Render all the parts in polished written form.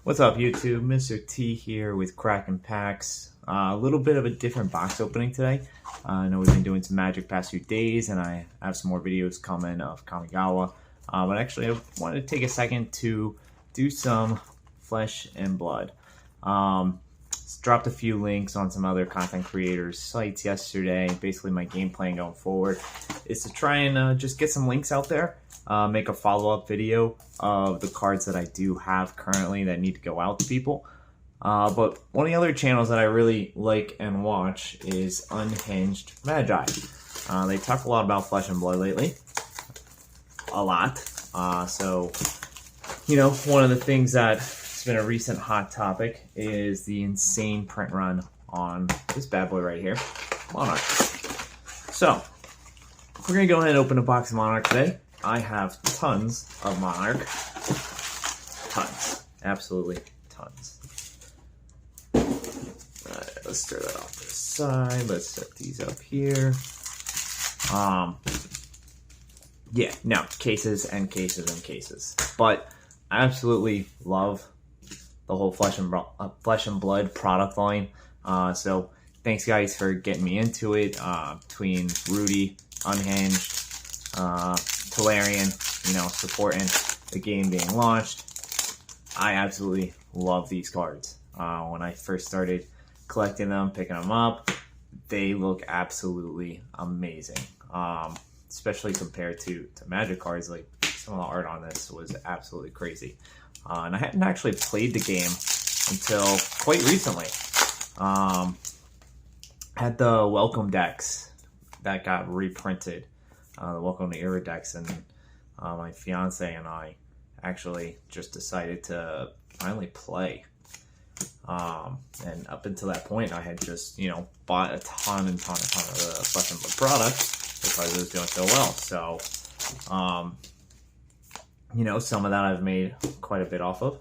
What's up, YouTube? Mr. T here with Kraken Packs. A little bit of a different box opening today. I know we've been doing some Magic past few days, and I have some more videos coming of Kamigawa. But actually, I wanted to take a second to do some Flesh and Blood. Dropped a few links on some other content creators' sites yesterday. Basically, my game plan going forward is to try and just get some links out there. Make a follow-up video of the cards that I do have currently that need to go out to people. But one of the other channels that I really like and watch is Unhinged Magi. They talk a lot about Flesh and Blood lately. A lot. So, you know, one of the things that's been a recent hot topic is the insane print run on this bad boy right here, Monarch. So, we're going to go ahead and open a box of Monarch today. I have tons of Monarch. Tons. Absolutely tons. Alright, let's throw that off to the side. Let's set these up here. Yeah, no, cases and cases and cases. But I absolutely love the whole Flesh and Blood product line. So thanks guys for getting me into it. Between Rudy, Unhinged, Talarian, you know, supporting the game being launched. I absolutely love these cards. When I first started collecting them, picking them up, they look absolutely amazing. Especially compared to Magic cards. Like, some of the art on this was absolutely crazy. And I hadn't actually played the game until quite recently. Had the Welcome decks that got reprinted. The Welcome to Era decks, and my fiance and I actually just decided to finally play. And up until that point, I had just, you know, bought a ton of the Flesh and Blood products because it was doing so well. So, you know, some of that I've made quite a bit off of,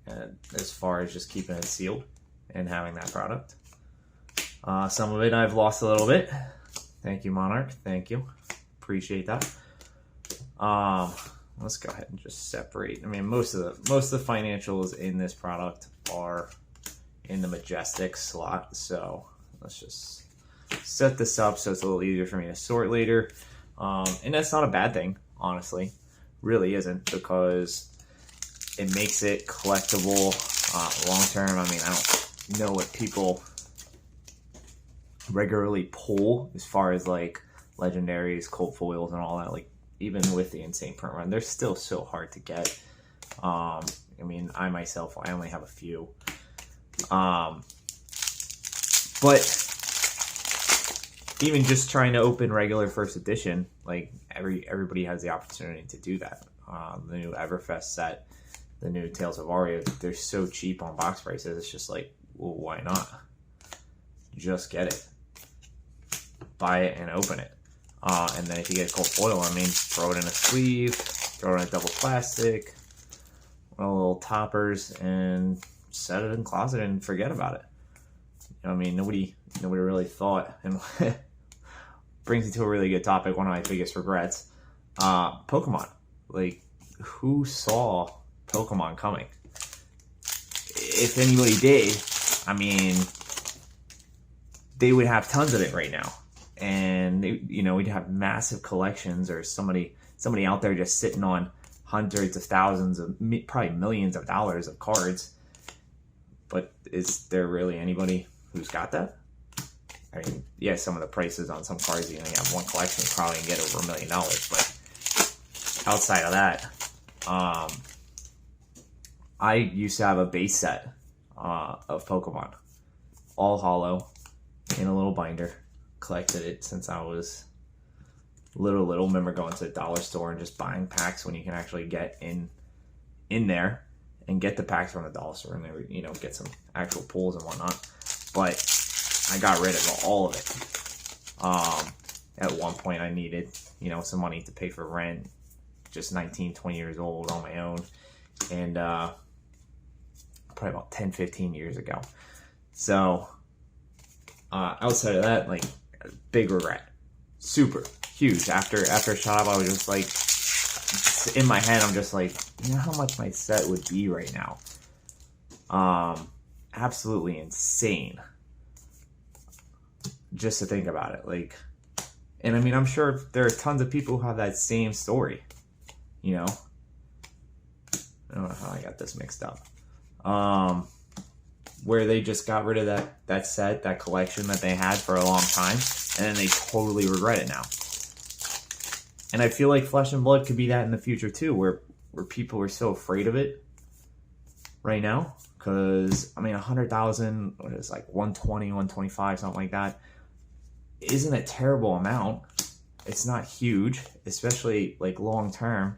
and as far as just keeping it sealed and having that product. Some of it I've lost a little bit. Thank you, Monarch. Thank you. Appreciate that. Let's go ahead and just separate. I mean, most of the financials in this product are in the Majestic slot, so let's just set this up so it's a little easier for me to sort later. And that's not a bad thing, honestly. Really isn't, because it makes it collectible long term. I mean, I don't know what people regularly pull as far as like legendaries, cult foils, and all that. Like, even with the insane print run, they're still so hard to get. I mean, I myself, I only have a few. But even just trying to open regular first edition, like everybody has the opportunity to do that. The new Everfest set, the new Tales of Aria, they're so cheap on box prices. It's just like, well, why not? Just get it. Buy it and open it. And then if you get a cold foil, I mean, throw it in a sleeve, throw it in a double plastic, one of the little toppers, and set it in the closet and forget about it. You know, I mean, nobody really thought, and brings me to a really good topic, one of my biggest regrets. Pokemon. Like, who saw Pokemon coming? If anybody did, I mean, they would have tons of it right now. And they, you know, we'd have massive collections, or somebody out there just sitting on hundreds of thousands of, probably millions of dollars of cards. But is there really anybody who's got that? I mean, yeah, some of the prices on some cards, you know, you have one collection, you probably can get over $1 million. But outside of that, I used to have a base set of Pokemon, all hollow, in a little binder. Collected it since I was little. Remember going to the dollar store and just buying packs when you can actually get in there and get the packs from the dollar store, and they would, you know, get some actual pulls and whatnot. But I got rid of all of it. At one point I needed, you know, some money to pay for rent, just 19, 20 years old on my own, and probably about 10-15 years ago. So outside of that, like, big regret, super huge. After it shot up, I was just like, in my head, I'm just like, you know how much my set would be right now Absolutely insane. Just to think about it, like, and I mean, I'm sure there are tons of people who have that same story, you know. I don't know how I got this mixed up. Where they just got rid of that set, that collection that they had for a long time, and then they totally regret it now. And I feel like Flesh and Blood could be that in the future too, where people are so afraid of it right now. Because, I mean, 100,000, what is it, like 120, 125, something like that, isn't a terrible amount. It's not huge, especially like long term.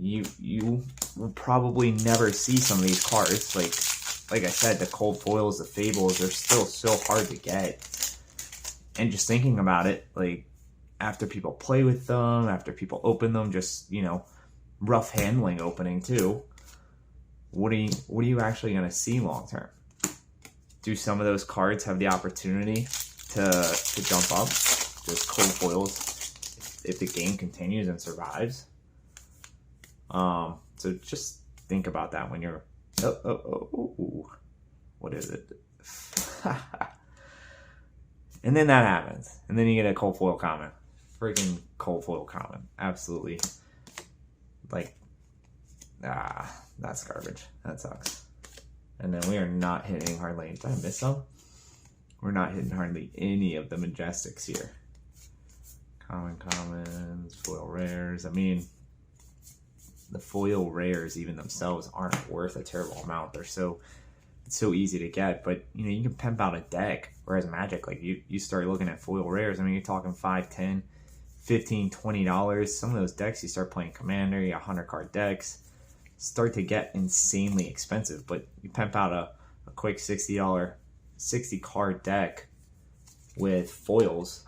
You will probably never see some of these cards. Like I said, the cold foils, the fables, they're still so hard to get. And just thinking about it, like, after people play with them, after people open them, just, you know, rough handling opening too, what are you actually going to see long term? Do some of those cards have the opportunity to jump up? Those cold foils, if the game continues and survives. So just think about that when you're, what is it? And then that happens, and then you get a cold foil comment. Freaking cold foil comment. Absolutely. Like, that's garbage. That sucks. And then we are not hitting hardly, did I miss some? We're not hitting hardly any of the Majestics here. Commons, foil rares. I mean, the foil rares even themselves aren't worth a terrible amount. They're so easy to get, but you know, you can pimp out a deck. Whereas Magic, like, you start looking at foil rares, I mean, you're talking $5, $10, $15, $20. Some of those decks, you start playing Commander, you got 100 card decks, start to get insanely expensive. But you pimp out a quick $60 60 card deck with foils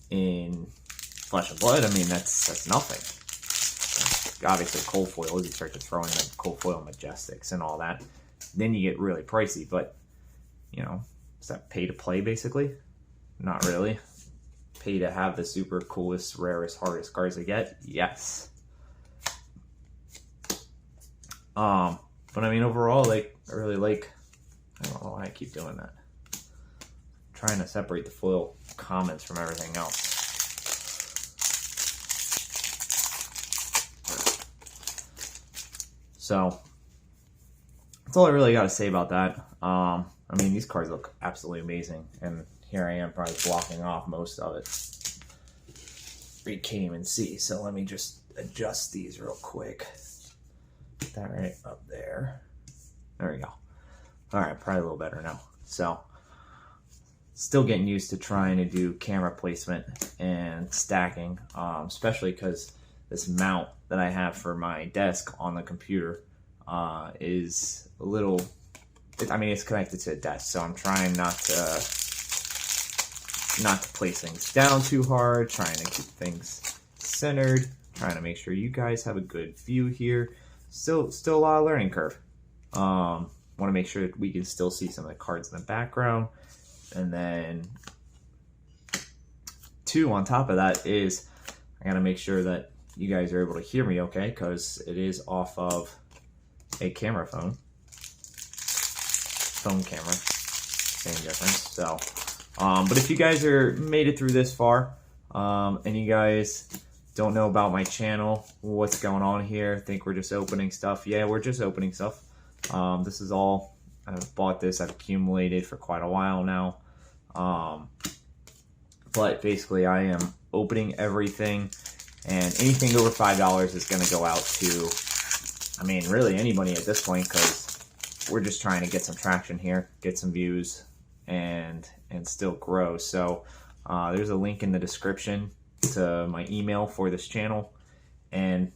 in Flesh and Blood. I mean, that's nothing. Obviously, cold foils, you start to throw in the cold foil Majestics and all that, then you get really pricey. But, you know, is that pay to play basically? Not really. Pay to have the super coolest, rarest, hardest cards to get? Yes. But I mean, overall, like, I really like, I don't know why I keep doing that. I'm trying to separate the foil comments from everything else. So that's all I really got to say about that. I mean, these cards look absolutely amazing, and here I am probably blocking off most of it. You can't even see, so let me just adjust these real quick. Get that right up there. There we go. All right, probably a little better now. So, still getting used to trying to do camera placement and stacking, especially because this mount that I have for my desk on the computer is a little, I mean, it's connected to the desk, so I'm trying not to place things down too hard, trying to keep things centered, trying to make sure you guys have a good view here. Still a lot of learning curve. Want to make sure that we can still see some of the cards in the background. And then two, on top of that, is I got to make sure that you guys are able to hear me okay, because it is off of a camera phone camera, same difference. So but if you guys made it through this far, and you guys don't know about my channel, what's going on here, think we're just opening stuff, yeah, we're just opening stuff. This is all, I've bought this, I've accumulated for quite a while now, but basically I am opening everything, and anything over $5 is going to go out to, I mean, really anybody at this point, because we're just trying to get some traction here, get some views, and still grow. So there's a link in the description to my email for this channel, and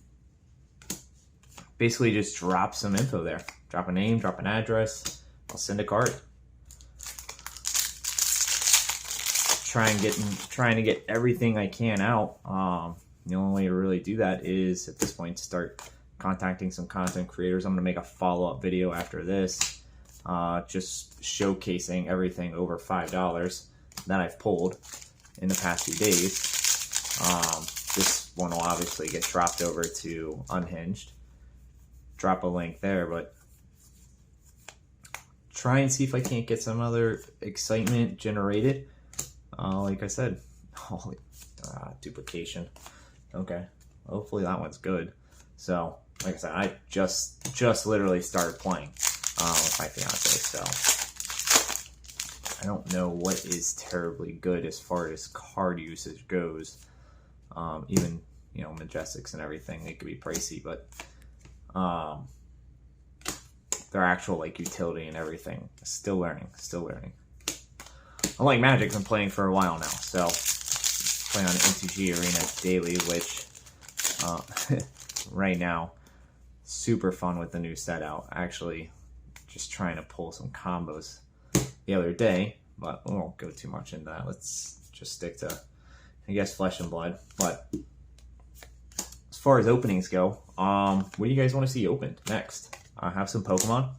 basically just drop some info there. Drop a name, drop an address, I'll send a card. Trying to get everything I can out. The only way to really do that is at this point start contacting some content creators. I'm gonna make a follow-up video after this, just showcasing everything over $5 that I've pulled in the past few days. This one will obviously get dropped over to Unhinged. Drop a link there, but try and see if I can't get some other excitement generated. Like I said, holy duplication. Okay, hopefully that one's good. So, like I said, I just literally started playing with my fiance, so I don't know what is terribly good as far as card usage goes. Even, you know, Majestics and everything, they could be pricey, but their actual like utility and everything, still learning. Unlike Magic, I'm playing for a while now, so playing on MTG Arena daily, which right now, super fun with the new set out. Actually, just trying to pull some combos the other day, but we won't go too much into that. Let's just stick to, I guess, Flesh and Blood. But as far as openings go, what do you guys want to see opened next? I have some Pokemon.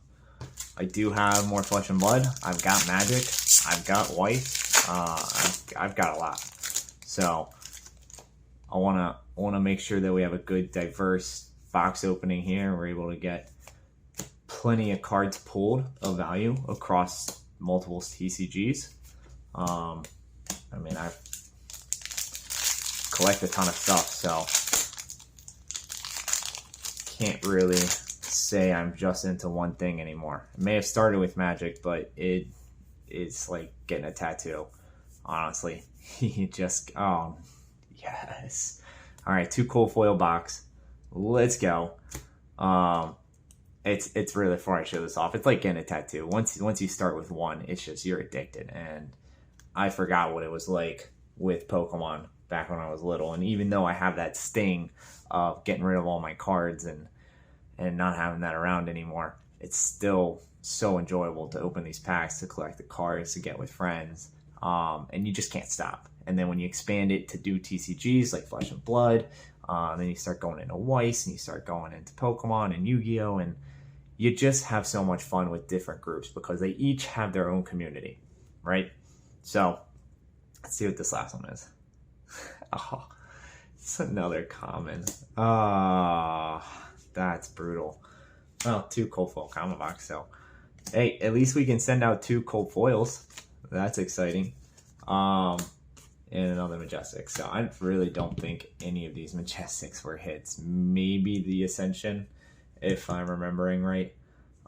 I do have more Flesh and Blood. I've got Magic. I've got White. I've got a lot. So I wanna make sure that we have a good, diverse box opening here. We're able to get plenty of cards pulled of value across multiple TCGs. I mean, I collect a ton of stuff, so can't really say I'm just into one thing anymore. It may have started with Magic, but it's like getting a tattoo, honestly. You just, oh, yes. All right, 2 cold foil box. Let's go. It's really, before I show this off, it's like getting a tattoo. Once you start with one, it's just, you're addicted. And I forgot what it was like with Pokemon back when I was little. And even though I have that sting of getting rid of all my cards and not having that around anymore, it's still so enjoyable to open these packs, to collect the cards, to get with friends, and you just can't stop. And then when you expand it to do TCGs like Flesh and Blood, then you start going into Weiss, and you start going into Pokemon and Yu-Gi-Oh, and you just have so much fun with different groups because they each have their own community, right? So let's see what this last one is. Oh, it's another common. That's brutal. Well, 2 cold foil combo box, so hey, at least we can send out 2 cold foils. That's exciting. And another Majestic. So I really don't think any of these Majestics were hits. Maybe the Ascension, if I'm remembering right.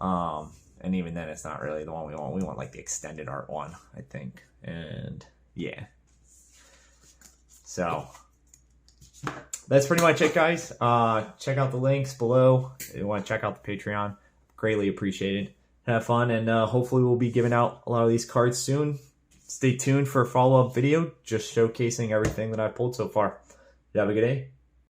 And even then, it's not really the one we want. We want like the extended art one, I think. And yeah. So that's pretty much it, guys. Check out the links below if you want to check out the Patreon. Greatly appreciated. Have fun, and hopefully we'll be giving out a lot of these cards soon. Stay tuned for a follow-up video just showcasing everything that I've pulled so far. You have a good day.